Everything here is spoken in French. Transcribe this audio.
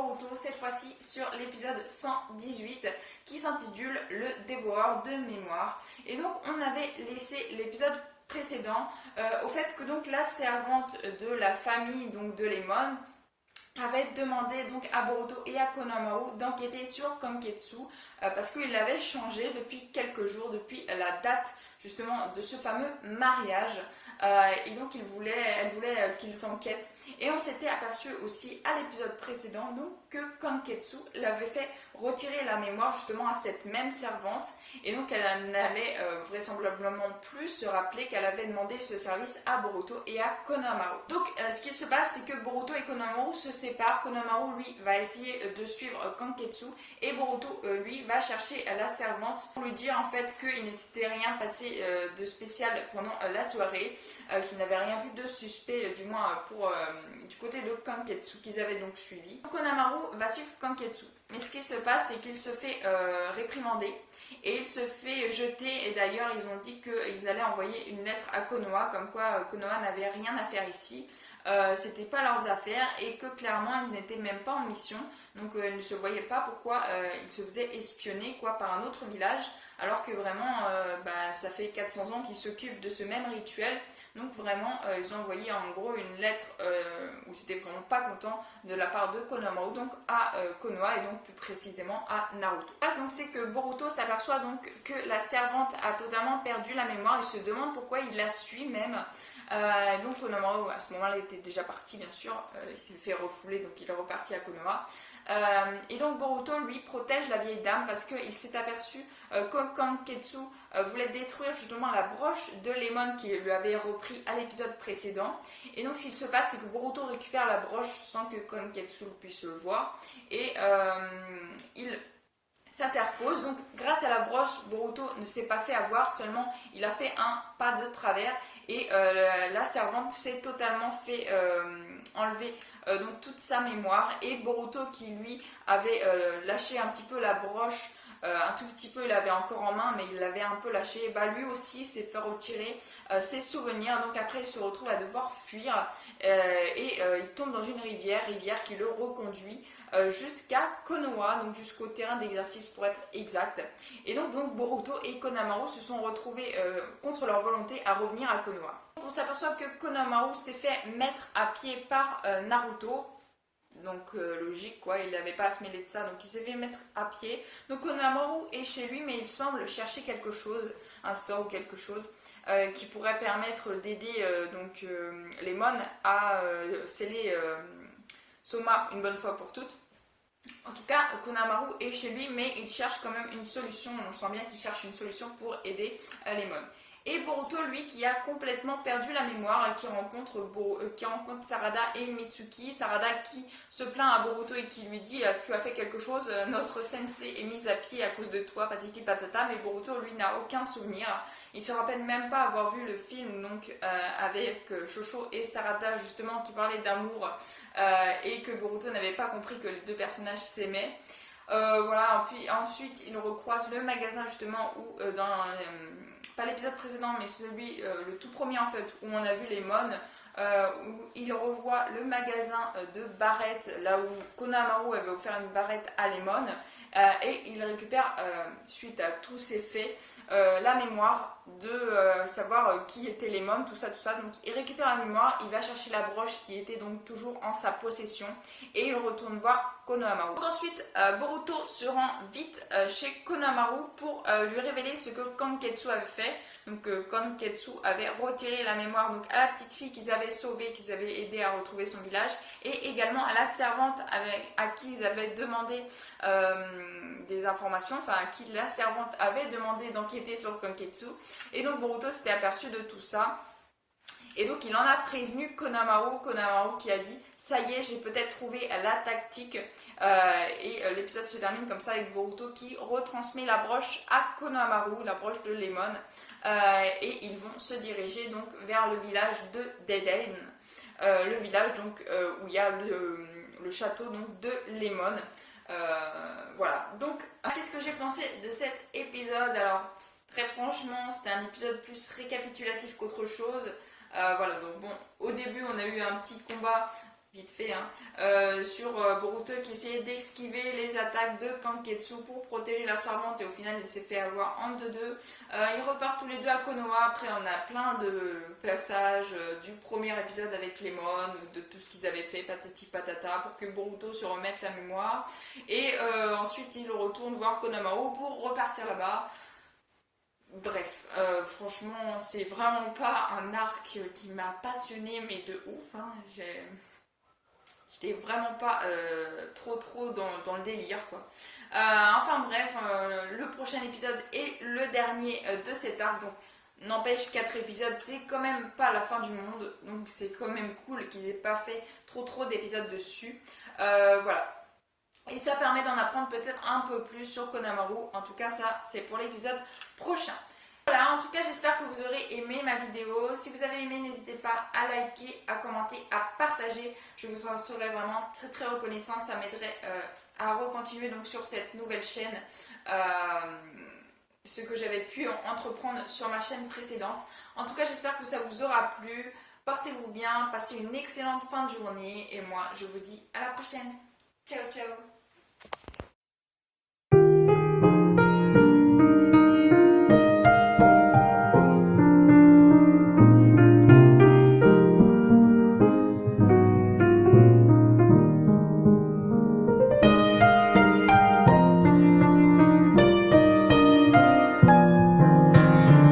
Boruto, cette fois-ci sur l'épisode 118 qui s'intitule Le dévoreur de mémoire. Et donc on avait laissé l'épisode précédent au fait que donc la servante de la famille donc de Lemon avait demandé donc à Boruto et à Konohamaru d'enquêter sur Kanketsu parce qu'il avait changé depuis quelques jours, depuis la date justement de ce fameux mariage. Et donc elle voulait qu'ils enquêtent. Et on s'était aperçu aussi à l'épisode précédent donc, que Kanketsu l'avait fait retirer la mémoire justement à cette même servante. Et donc elle n'allait vraisemblablement plus se rappeler qu'elle avait demandé ce service à Boruto et à Konohamaru. Donc ce qui se passe, c'est que Boruto et Konohamaru se séparent. Konohamaru lui va essayer de suivre Kanketsu et Boruto lui va chercher la servante pour lui dire en fait qu'il ne s'était rien passé de spécial pendant la soirée, qu'il n'avait rien vu de suspect, du moins du côté de Kanketsu qu'ils avaient donc suivi. Konohamaru va suivre Kanketsu, mais ce qui se passe, c'est qu'il se fait réprimander et il se fait jeter. Et d'ailleurs ils ont dit qu'ils allaient envoyer une lettre à Konoha comme quoi Konoha n'avait rien à faire ici. C'était pas leurs affaires et que clairement ils n'étaient même pas en mission, donc ils ne se voyaient pas pourquoi ils se faisaient espionner par un autre village, alors que vraiment ça fait 400 ans qu'ils s'occupent de ce même rituel. Donc vraiment ils ont envoyé en gros une lettre où ils n'étaient vraiment pas contents de la part de Konohamaru donc à Konoha et donc plus précisément à Naruto. Donc c'est que Boruto s'aperçoit donc que la servante a totalement perdu la mémoire. Il se demande pourquoi il la suit même. Donc Konohamaru à ce moment-là était déjà parti bien sûr, il s'est fait refouler donc il est reparti à Konoha. Et donc Boruto lui protège la vieille dame parce qu'il s'est aperçu que Kanketsu voulait détruire justement la broche de Lemon qu'il lui avait repris à l'épisode précédent. Et donc ce qu'il se passe, c'est que Boruto récupère la broche sans que Kanketsu puisse le voir et il s'interpose. Donc grâce à la broche, Boruto ne s'est pas fait avoir, seulement il a fait un pas de travers et la servante s'est totalement fait enlever donc toute sa mémoire. Et Boruto qui lui avait lâché un petit peu la broche, un tout petit peu il l'avait encore en main mais il l'avait un peu lâché, lui aussi s'est fait retirer ses souvenirs. Donc après il se retrouve à devoir fuir et il tombe dans une rivière qui le reconduit jusqu'à Konoha, donc jusqu'au terrain d'exercice pour être exact. Et donc Boruto et Konohamaru se sont retrouvés contre leur volonté à revenir à Konoha. On s'aperçoit que Konohamaru s'est fait mettre à pied par Naruto. Donc logique quoi, il n'avait pas à se mêler de ça, donc il s'est fait mettre à pied. Donc Konohamaru est chez lui mais il semble chercher quelque chose, un sort ou quelque chose qui pourrait permettre d'aider Lemon à sceller Soma une bonne fois pour toutes. En tout cas, Konohamaru est chez lui, mais il cherche quand même une solution. On sent bien qu'il cherche une solution pour aider Lemon. Et Boruto, lui, qui a complètement perdu la mémoire, qui rencontre Sarada et Mitsuki. Sarada qui se plaint à Boruto et qui lui dit « Tu as fait quelque chose, notre sensei est mise à pied à cause de toi, patiti patata ». Mais Boruto, lui, n'a aucun souvenir. Il se rappelle même pas avoir vu le film donc, avec Shosho et Sarada, justement, qui parlait d'amour et que Boruto n'avait pas compris que les deux personnages s'aimaient. Voilà, puis ensuite, il recroise le magasin, justement, où pas l'épisode précédent, mais celui, le tout premier en fait, où on a vu Lemon, où il revoit le magasin de barrettes, là où Konohamaru avait offert une barrette à Lemon, et il récupère, suite à tous ces faits, la mémoire de savoir qui était Lemon, tout ça. Donc il récupère la mémoire, il va chercher la broche qui était donc toujours en sa possession, et il retourne voir Konohamaru. Donc ensuite, Boruto se rend vite chez Konohamaru pour lui révéler ce que Kanketsu avait fait. Donc Kanketsu avait retiré la mémoire donc, à la petite fille qu'ils avaient sauvée, qu'ils avaient aidé à retrouver son village, et également à la servante à qui ils avaient demandé des informations, enfin à qui la servante avait demandé d'enquêter sur Kanketsu. Et donc Boruto s'était aperçu de tout ça. Et donc il en a prévenu Konohamaru qui a dit « Ça y est, j'ai peut-être trouvé la tactique ». Et l'épisode se termine comme ça avec Boruto qui retransmet la broche à Konohamaru, la broche de Lemon. Et ils vont se diriger donc vers le village de Deiden. Le village donc, où il y a le château donc, de Lemon. Voilà, donc qu'est-ce que j'ai pensé de cet épisode? Alors très franchement, c'était un épisode plus récapitulatif qu'autre chose. Voilà, donc bon, au début on a eu un petit combat vite fait, hein, sur Boruto qui essayait d'esquiver les attaques de Kanketsu pour protéger la servante et au final il s'est fait avoir en 2-2. Ils repartent tous les deux à Konoha. Après on a plein de passages du premier épisode avec Lemon, de tout ce qu'ils avaient fait, patati patata, pour que Boruto se remette la mémoire. Et ensuite ils retournent voir Konamaru pour repartir là-bas. Bref, franchement, c'est vraiment pas un arc qui m'a passionné, mais de ouf. Hein. J'étais vraiment pas trop dans le délire, quoi. Enfin bref, le prochain épisode est le dernier de cet arc, donc n'empêche 4 épisodes, c'est quand même pas la fin du monde, donc c'est quand même cool qu'ils aient pas fait trop d'épisodes dessus. Voilà. Et ça permet d'en apprendre peut-être un peu plus sur Konamaru. En tout cas, ça, c'est pour l'épisode prochain. Voilà, en tout cas, j'espère que vous aurez aimé ma vidéo. Si vous avez aimé, n'hésitez pas à liker, à commenter, à partager. Je vous en serais vraiment très reconnaissante. Ça m'aiderait à recontinuer donc sur cette nouvelle chaîne ce que j'avais pu entreprendre sur ma chaîne précédente. En tout cas, j'espère que ça vous aura plu. Portez-vous bien, passez une excellente fin de journée. Et moi, je vous dis à la prochaine. Ciao, ciao.